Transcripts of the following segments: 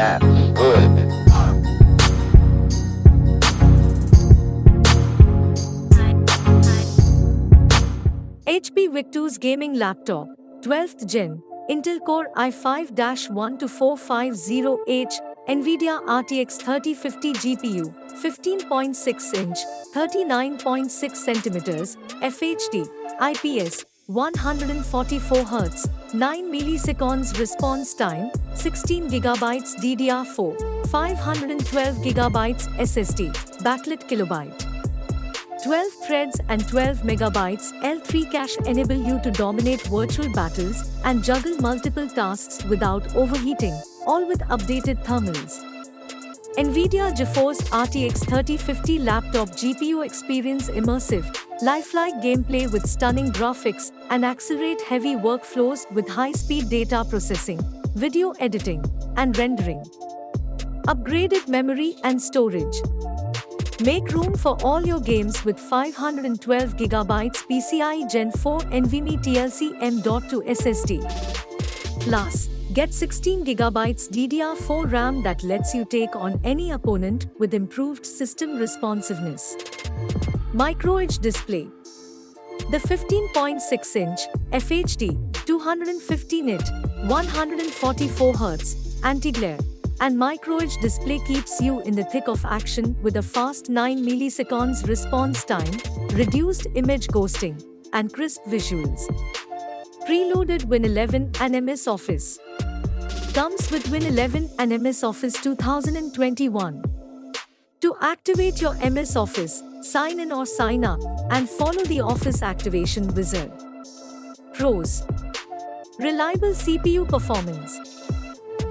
bad, good. HP Victus gaming laptop, 12th Gen, Intel Core i5-12450H, NVIDIA RTX 3050 GPU, 15.6-inch, 39.6 cm, FHD, IPS, 144 Hz, 9 milliseconds response time, 16 GB DDR4, 512 GB SSD, backlit kilobyte. 12 threads and 12 megabytes L3 cache enable you to dominate virtual battles and juggle multiple tasks without overheating, all with updated thermals. NVIDIA GeForce RTX 3050 laptop GPU experience immersive, lifelike gameplay with stunning graphics and accelerate heavy workflows with high-speed data processing, video editing, and rendering. Upgraded memory and storage. Make room for all your games with 512 GB PCIe Gen 4 NVMe TLC M.2 SSD. Plus, get 16 GB DDR4 RAM that lets you take on any opponent with improved system responsiveness. Micro-Edge display. The 15.6-inch FHD 250 nit 144 Hz anti-glare and micro-edge display keeps you in the thick of action with a fast 9 milliseconds response time, reduced image ghosting, and crisp visuals. Preloaded Win11 and MS Office. Comes with Win11 and MS Office 2021. To activate your MS Office, sign in or sign up, and follow the Office activation wizard. Pros. Reliable CPU performance.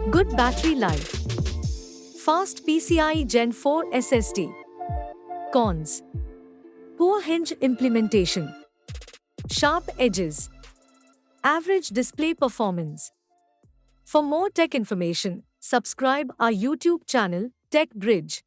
Good battery life. Fast PCIe Gen 4 SSD. Cons. Poor hinge implementation. Sharp edges. Average display performance. For more tech information, subscribe our YouTube channel, Tech Bridge.